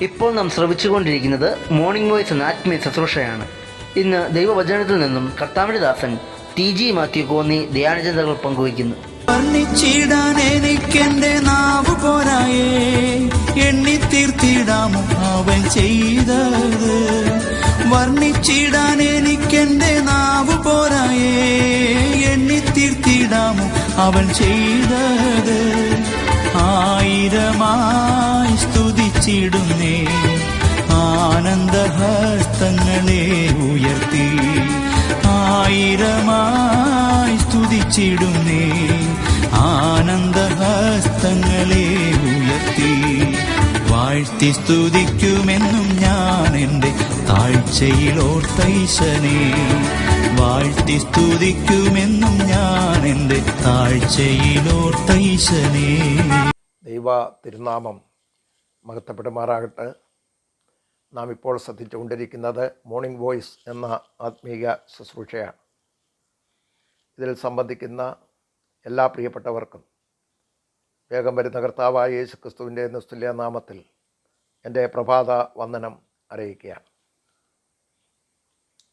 ഇപ്പോൾ നാം ശ്രവിച്ചുകൊണ്ടിരിക്കുന്നത് morning voice എന്ന ആത്മീയ ശുശ്രൂഷയാണ്. ഇന്ന് ദൈവവചനത്തിൽ നിന്നും കർത്താവിന്റെ ദാസൻ TG മാത്യു കോന്നി ധ്യാനചിന്തകൾ പങ്കുവയ്ക്കുന്നു. വർണ്ണിച്ചിടാൻ എനിക്കെന്റെ നാവ് പോരായേ, എണ്ണി തീർത്തിടാമോ അവൻ ചെയ്തത്. വർണ്ണിച്ചിടാൻ എനിക്കെന്റെ നാവ് പോരായേ, എണ്ണി തീർത്തിടാമോ അവൻ ചെയ്തത്. ആയിരമായി സ്തുതിച്ചിടുന്നേ, ആനന്ദഹസ്തങ്ങളെ ഉയർത്തി. ആയിരമായി സ്തുതിച്ചിടുന്നേ, ആനന്ദഹസ്തങ്ങളെ ഉയർത്തി. വാഴ്ത്തി സ്തുതിക്കുമെന്നും ഞാൻ എൻ്റെ താഴ്ചയിലോർത്തൈശനെ. വാഴ്ത്തി സ്തുതിക്കുമെന്നും ഞാൻ എൻ്റെ താഴ്ചയിലോർത്തൈശനെ. ദൈവ തിരുനാമം മഹത്വപ്പെടുമാറാകട്ടെ. നാം ഇപ്പോൾ ശ്രദ്ധിച്ചുകൊണ്ടിരിക്കുന്നത് മോർണിംഗ് വോയ്സ് എന്ന ആത്മീയ ശുശ്രൂഷയാണ്. ഇതിൽ സംബന്ധിക്കുന്ന എല്ലാ പ്രിയപ്പെട്ടവർക്കും വേഗം വരുന്ന കർത്താവായ യേശു ക്രിസ്തുവിൻ്റെ നിസ്തുല്യ നാമത്തിൽ എൻ്റെ പ്രഭാത വന്ദനം അറിയിക്കുകയാണ്.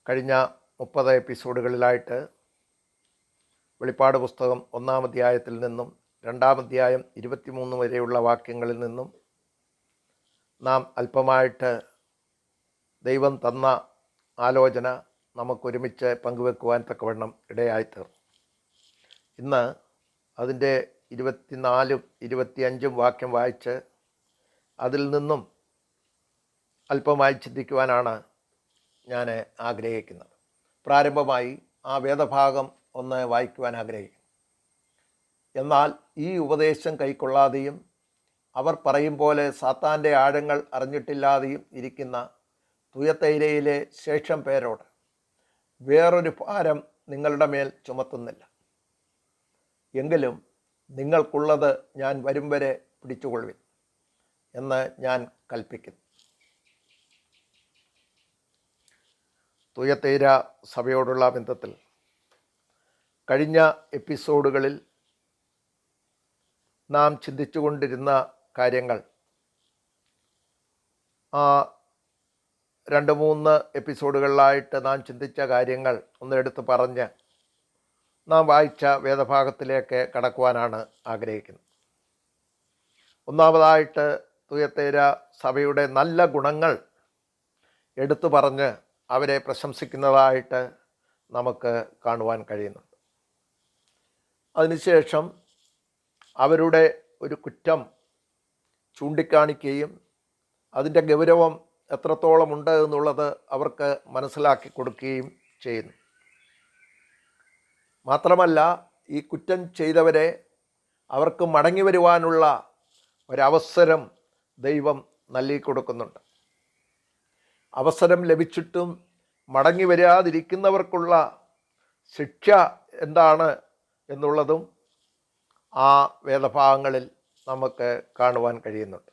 കഴിഞ്ഞ 30 എപ്പിസോഡുകളിലായിട്ട് വെളിപ്പാട് പുസ്തകം 1-ാം അധ്യായത്തിൽ നിന്നും 2-ാം അധ്യായം 23 വരെയുള്ള വാക്യങ്ങളിൽ നിന്നും നാം അല്പമായിട്ട് ദൈവം തന്ന ആലോചന നമുക്കൊരുമിച്ച് പങ്കുവെക്കുവാൻ തക്കവണ്ണം ഇടയായിത്തീർന്നു. ഇന്ന് അതിൻ്റെ 24-ഉം 25-ഉം വാക്യം വായിച്ച് അതിൽ നിന്നും അല്പമായി ചിന്തിക്കുവാനാണ് ഞാൻ ആഗ്രഹിക്കുന്നത്. പ്രാരംഭമായി ആ വേദഭാഗം ഒന്ന് വായിക്കുവാൻ ആഗ്രഹിക്കുന്നു. എന്നാൽ ഈ ഉപദേശം കൈക്കൊള്ളാതെയും അവർ പറയും പോലെ സാത്താൻ്റെ ആഴങ്ങൾ അറിഞ്ഞിട്ടില്ലാതെയും ഇരിക്കുന്ന തുയത്തൈരയിലെ ശേഷം പേരോട് വേറൊരു ഭാരം നിങ്ങളുടെ മേൽ ചുമത്തുന്നില്ല. എങ്കിലും നിങ്ങൾക്കുള്ളത് ഞാൻ വരും വരെ പിടിച്ചുകൊള്ളുവിൻ എന്ന് ഞാൻ കൽപ്പിക്കുന്നു. തുയത്തൈര സഭയോടുള്ള ബന്ധത്തിൽ കഴിഞ്ഞ എപ്പിസോഡുകളിൽ നാം ചിന്തിച്ചുകൊണ്ടിരുന്ന കാര്യങ്ങൾ, ആ 2-3 എപ്പിസോഡുകളിലായിട്ട് നാം ചിന്തിച്ച കാര്യങ്ങൾ ഒന്ന് എടുത്ത് പറഞ്ഞ് നാം വായിച്ച വേദഭാഗത്തിലേക്ക് കടക്കുവാനാണ് ആഗ്രഹിക്കുന്നത്. ഒന്നാമതായിട്ട് തുയത്തൈര സഭയുടെ നല്ല ഗുണങ്ങൾ എടുത്തു പറഞ്ഞ് അവരെ പ്രശംസിക്കുന്നതായിട്ട് നമുക്ക് കാണുവാൻ കഴിയുന്നുണ്ട്. അതിനുശേഷം അവരുടെ ഒരു കുറ്റം ചൂണ്ടിക്കാണിക്കുകയും അതിൻ്റെ ഗൗരവം എത്രത്തോളം ഉണ്ട് എന്നുള്ളത് അവർക്ക് മനസ്സിലാക്കി കൊടുക്കുകയും ചെയ്യുന്നു. മാത്രമല്ല, ഈ കുറ്റം ചെയ്തവരെ അവർക്ക് മടങ്ങി വരുവാനുള്ള ഒരവസരം ദൈവം നൽകി കൊടുക്കുന്നുണ്ട്. അവസരം ലഭിച്ചിട്ടും മടങ്ങി വരാതിരിക്കുന്നവർക്കുള്ള ശിക്ഷ എന്താണ് എന്നുള്ളതും ആ വേദഭാഗങ്ങളിൽ നമുക്ക് കാണുവാൻ കഴിയുന്നുണ്ട്.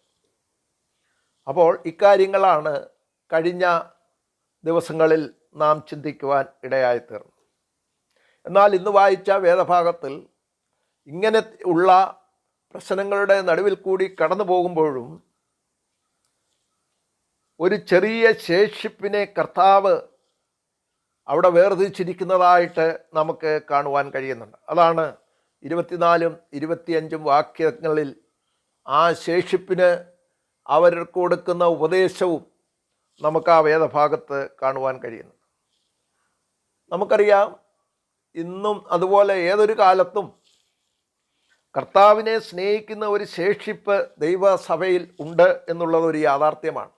അപ്പോൾ ഇക്കാര്യങ്ങളാണ് കഴിഞ്ഞ ദിവസങ്ങളിൽ നാം ചിന്തിക്കുവാൻ ഇടയായിത്തീർന്നു. എന്നാൽ ഇന്ന് വായിച്ച വേദഭാഗത്തിൽ ഇങ്ങനെ ഉള്ള പ്രശ്നങ്ങളുടെ നടുവിൽ കൂടി കടന്നു പോകുമ്പോഴും ഒരു ചെറിയ ശേഷിപ്പിനെ കർത്താവ് അവിടെ വേർതിരിച്ചിരിക്കുന്നതായിട്ട് നമുക്ക് കാണുവാൻ കഴിയുന്നുണ്ട്. അതാണ് 24-ഉം 25-ഉം വാക്യങ്ങളിൽ ആ ശേഷിപ്പിന് അവർ കൊടുക്കുന്ന ഉപദേശവും നമുക്ക് ആ വേദഭാഗത്ത് കാണുവാൻ കഴിയുന്നു. നമുക്കറിയാം, ഇന്നും അതുപോലെ ഏതൊരു കാലത്തും കർത്താവിനെ സ്നേഹിക്കുന്ന ഒരു ശേഷിപ്പ് ദൈവസഭയിൽ ഉണ്ട് എന്നുള്ളത് ഒരു യാഥാർത്ഥ്യമാണ്.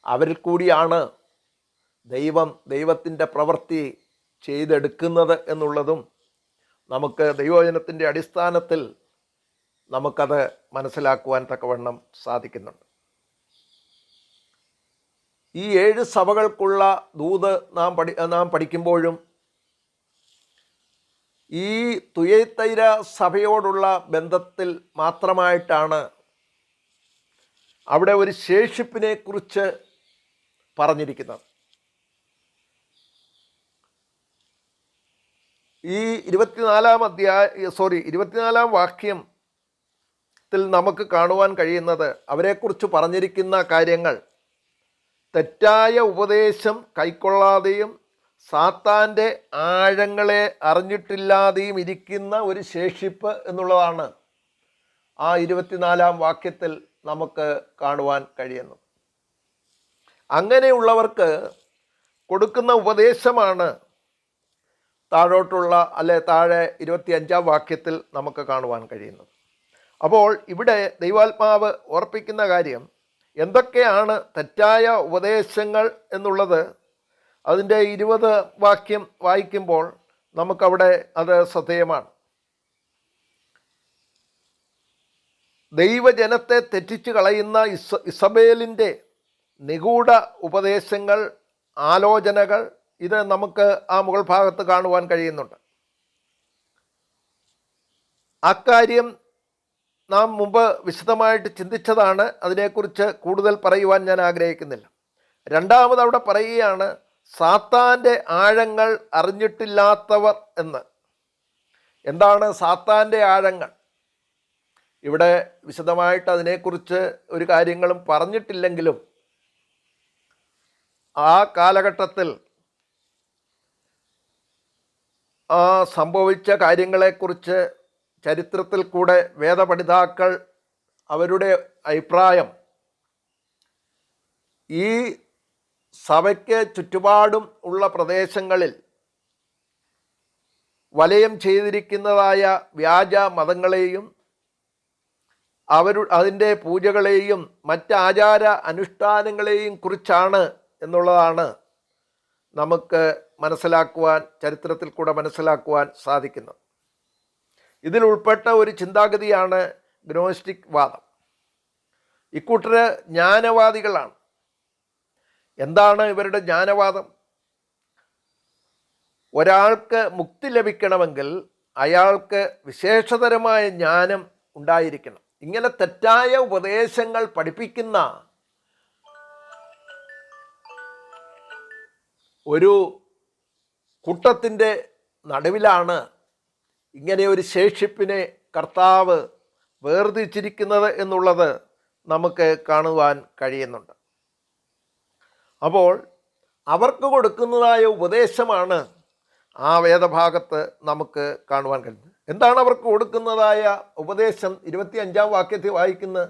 അവരിൽ കൂടിയാണ് ദൈവത്തിൻ്റെ പ്രവൃത്തി ചെയ്തെടുക്കുന്നത് എന്നുള്ളതും നമുക്ക് ദൈവവചനത്തിൻ്റെ അടിസ്ഥാനത്തിൽ നമുക്കത് മനസ്സിലാക്കുവാൻ തക്കവണ്ണം സാധിക്കുന്നുണ്ട്. ഈ 7 സഭകൾക്കുള്ള ദൂത് നാം പഠിക്കുമ്പോഴും ഈ തുയത്തൈര സഭയോടുള്ള ബന്ധത്തിൽ മാത്രമായിട്ടാണ് അവിടെ ഒരു ശേഷിപ്പിനെ കുറിച്ച് പറഞ്ഞിരിക്കുന്നത്. ഈ 24-ാം വാക്യം ത്തിൽ നമുക്ക് കാണുവാൻ കഴിയുന്നത് അവരെക്കുറിച്ച് പറഞ്ഞിരിക്കുന്ന കാര്യങ്ങൾ തെറ്റായ ഉപദേശം കൈക്കൊള്ളാതെയും സാത്താൻ്റെ ആഴങ്ങളെ അറിഞ്ഞിട്ടില്ലാതെയും ഇരിക്കുന്ന ഒരു ശേഷിപ്പ് എന്നുള്ളതാണ് ആ 24-ാം വാക്യത്തിൽ നമുക്ക് കാണുവാൻ കഴിയുന്നത്. അങ്ങനെയുള്ളവർക്ക് കൊടുക്കുന്ന ഉപദേശമാണ് താഴെ 25-ാം വാക്യത്തിൽ നമുക്ക് കാണുവാൻ കഴിയുന്നത്. അപ്പോൾ ഇവിടെ ദൈവാത്മാവ് ഓർപ്പിക്കുന്ന കാര്യം എന്തൊക്കെയാണ് തെറ്റായ ഉപദേശങ്ങൾ എന്നുള്ളത് അതിൻ്റെ 20 വാക്യം വായിക്കുമ്പോൾ നമുക്കവിടെ അത് ശ്രദ്ധേയമാണ്. ദൈവജനത്തെ തെറ്റിച്ച് കളയുന്ന ഇസബേലിൻ്റെ നിഗൂഢ ഉപദേശങ്ങൾ, ആലോചനകൾ, ഇത് നമുക്ക് ആ മുകൾ ഭാഗത്ത് കാണുവാൻ കഴിയുന്നുണ്ട്. അക്കാര്യം നാം മുമ്പ് വിശദമായിട്ട് ചിന്തിച്ചതാണ്. അതിനെക്കുറിച്ച് കൂടുതൽ പറയുവാൻ ഞാൻ ആഗ്രഹിക്കുന്നില്ല. രണ്ടാമത് അവിടെ പറയുകയാണ് സാത്താൻ്റെ ആഴങ്ങൾ അറിഞ്ഞിട്ടില്ലാത്തവർ എന്ന്. എന്താണ് സാത്താൻ്റെ ആഴങ്ങൾ? ഇവിടെ വിശദമായിട്ട് അതിനെക്കുറിച്ച് ഒരു കാര്യങ്ങളും പറഞ്ഞിട്ടില്ലെങ്കിലും ആ കാലഘട്ടത്തിൽ സംഭവിച്ച കാര്യങ്ങളെക്കുറിച്ച് ചരിത്രത്തിൽ കൂടെ വേദപഠിതാക്കൾ അവരുടെ അഭിപ്രായം ഈ സഭയ്ക്ക് ചുറ്റുപാടും ഉള്ള പ്രദേശങ്ങളിൽ വലയം ചെയ്തിരിക്കുന്നതായ വ്യാജ മതങ്ങളെയും അതിൻ്റെ പൂജകളെയും മറ്റ് ആചാര അനുഷ്ഠാനങ്ങളെയും കുറിച്ചാണ് എന്നുള്ളതാണ് നമുക്ക് ചരിത്രത്തിൽ കൂടെ മനസ്സിലാക്കുവാൻ സാധിക്കുന്നത്. ഇതിൽ ഉൾപ്പെട്ട ഒരു ചിന്താഗതിയാണ് ഗ്നോസ്റ്റിക് വാദം. ഇക്കൂട്ടർ ജ്ഞാനവാദികളാണ്. എന്താണ് ഇവരുടെ ജ്ഞാനവാദം? ഒരാൾക്ക് മുക്തി ലഭിക്കണമെങ്കിൽ അയാൾക്ക് വിശേഷതരമായ ജ്ഞാനം ഉണ്ടായിരിക്കണം. ഇങ്ങനെ തെറ്റായ ഉപദേശങ്ങൾ പഠിപ്പിക്കുന്ന ഒരു കൂട്ടത്തിൻ്റെ നടുവിലാണ് ഇങ്ങനെ ഒരു ശേഷിപ്പിനെ കർത്താവ് വേർതിരിച്ചിരിക്കുന്നത് എന്നുള്ളത് നമുക്ക് കാണുവാൻ കഴിയുന്നുണ്ട്. അപ്പോൾ അവർക്ക് കൊടുക്കുന്നതായ ഉപദേശമാണ് ആ വേദഭാഗത്ത് നമുക്ക് കാണുവാൻ കഴിയുന്നത്. എന്താണ് അവർക്ക് കൊടുക്കുന്നതായ ഉപദേശം? 25-ാം വാക്യത്തിൽ വായിക്കുന്നത്,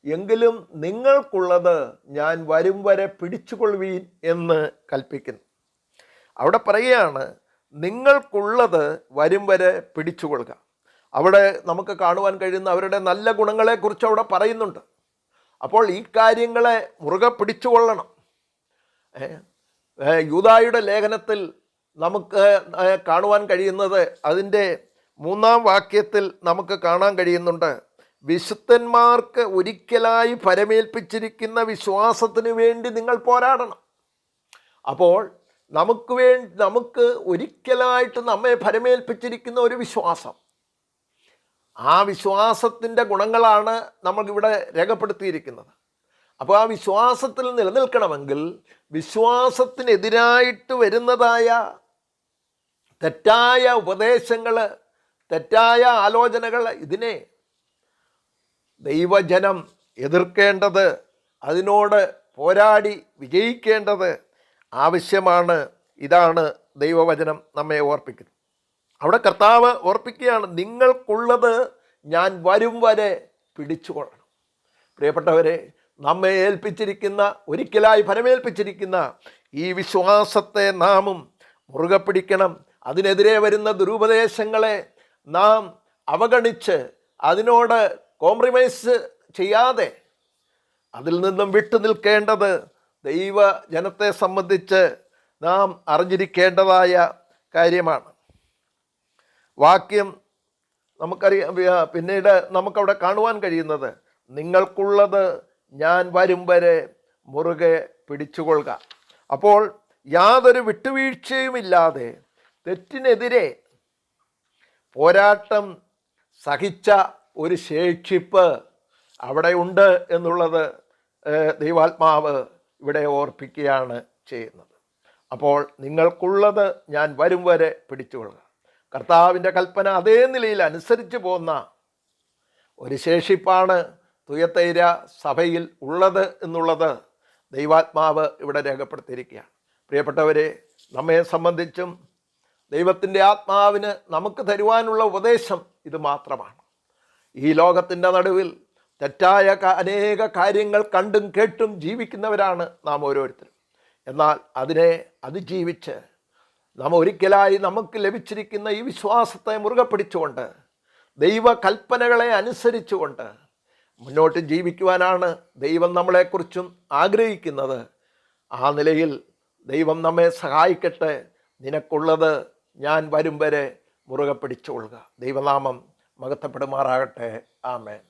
എങ്കിലും നിങ്ങൾക്കുള്ളത് ഞാൻ വരും വരെ പിടിച്ചുകൊള്ളുവീൻ എന്ന് കൽപ്പിക്കുന്നു. അവിടെ പറയുകയാണ് നിങ്ങൾക്കുള്ളത് വരും വരെ പിടിച്ചുകൊള്ളുക. അവിടെ നമുക്ക് കാണുവാൻ കഴിയുന്ന അവരുടെ നല്ല ഗുണങ്ങളെക്കുറിച്ച് അവിടെ പറയുന്നുണ്ട്. അപ്പോൾ ഈ കാര്യങ്ങളെ മുറുകെ പിടിച്ചുകൊള്ളണം. യൂദായുടെ ലേഖനത്തിൽ നമുക്ക് കാണുവാൻ കഴിയുന്നത് അതിൻ്റെ 3-ാം വാക്യത്തിൽ നമുക്ക് കാണാൻ കഴിയുന്നുണ്ട്, വിശുദ്ധന്മാർക്ക് ഒരിക്കലായി പരമേൽപ്പിച്ചിരിക്കുന്ന വിശ്വാസത്തിന് വേണ്ടി നിങ്ങൾ പോരാടണം. അപ്പോൾ നമുക്ക് ഒരിക്കലായിട്ട് നമ്മെ പരമേൽപ്പിച്ചിരിക്കുന്ന ഒരു വിശ്വാസം, ആ വിശ്വാസത്തിൻ്റെ ഗുണങ്ങളാണ് നമ്മൾക്കിവിടെ രേഖപ്പെടുത്തിയിരിക്കുന്നത്. അപ്പോൾ ആ വിശ്വാസത്തിൽ നിലനിൽക്കണമെങ്കിൽ വിശ്വാസത്തിനെതിരായിട്ട് വരുന്നതായ തെറ്റായ ഉപദേശങ്ങൾ, തെറ്റായ ആലോചനകൾ, ഇതിനെ ദൈവജനം എതിർക്കേണ്ടത്, അതിനോട് പോരാടി വിജയിക്കേണ്ടത് ആവശ്യമാണ്. ഇതാണ് ദൈവവചനം നമ്മെ ഓർപ്പിക്കുന്നത്. അവിടെ കർത്താവ് ഓർപ്പിക്കുകയാണ്, നിങ്ങൾക്കുള്ളത് ഞാൻ വരും വരെ പിടിച്ചുകൊള്ളണം. പ്രിയപ്പെട്ടവരെ, നമ്മെ ഏൽപ്പിച്ചിരിക്കുന്ന, ഒരിക്കലായി ഫലമേൽപ്പിച്ചിരിക്കുന്ന ഈ വിശ്വാസത്തെ നാമും മുറുകെ പിടിക്കണം. അതിനെതിരെ വരുന്ന ദുരുപദേശങ്ങളെ നാം അവഗണിച്ച് അതിനോട് കോംപ്രമൈസ് ചെയ്യാതെ അതിൽ നിന്നും വിട്ടു നിൽക്കേണ്ടത് ദൈവജനത്തെ സംബന്ധിച്ച് നാം അറിഞ്ഞിരിക്കേണ്ടതായ കാര്യമാണ്. വാക്യം നമുക്കറിയാം. പിന്നീട് നമുക്കവിടെ കാണുവാൻ കഴിയുന്നത്, നിങ്ങൾക്കുള്ളത് ഞാൻ വരും വരെ മുറുകെ പിടിച്ചുകൊള്ളുക. അപ്പോൾ യാതൊരു വിട്ടുവീഴ്ചയുമില്ലാതെ തെറ്റിനെതിരെ പോരാട്ടം സഹിച്ച ഒരു ശേഷിപ്പ് അവിടെ ഉണ്ട് എന്നുള്ളത് ദൈവാത്മാവ് ഇവിടെ ഓർപ്പിക്കുകയാണ് ചെയ്യുന്നത്. അപ്പോൾ നിങ്ങൾക്കുള്ളത് ഞാൻ വരും വരെ പിടിച്ചുകൊള്ളുക. കർത്താവിൻ്റെ കൽപ്പന അതേ നിലയിൽ അനുസരിച്ച് പോകുന്ന ഒരു ശേഷിപ്പാണ് തുയത്തൈര സഭയിൽ ഉള്ളത് എന്നുള്ളത് ദൈവാത്മാവ് ഇവിടെ രേഖപ്പെടുത്തിയിരിക്കുകയാണ്. പ്രിയപ്പെട്ടവരെ, നമ്മെ സംബന്ധിച്ചും ദൈവത്തിൻ്റെ ആത്മാവിന് നമുക്ക് തരുവാനുള്ള ഉപദേശം ഇത് മാത്രമാണ്. ഈ ലോകത്തിൻ്റെ നടുവിൽ തെറ്റായ അനേക കാര്യങ്ങൾ കണ്ടും കേട്ടും ജീവിക്കുന്നവരാണ് നാം ഓരോരുത്തരും. എന്നാൽ അതിനെ അതിജീവിച്ച് നാം ഒരിക്കലായി നമുക്ക് ലഭിച്ചിരിക്കുന്ന ഈ വിശ്വാസത്തെ മുറുകെ പിടിച്ചുകൊണ്ട് ദൈവ കൽപ്പനകളെ അനുസരിച്ചുകൊണ്ട് മുന്നോട്ട് ജീവിക്കുവാനാണ് ദൈവം നമ്മളെക്കുറിച്ചും ആഗ്രഹിക്കുന്നത്. ആ നിലയിൽ ദൈവം നമ്മെ സഹായിക്കട്ടെ. നിനക്കുള്ളത് ഞാൻ വരും വരെ മുറുകെ പിടിച്ചുകൊള്ളുക. ദൈവനാമം മഹത്വപ്പെടുമാറാകട്ടെ. ആമേൻ.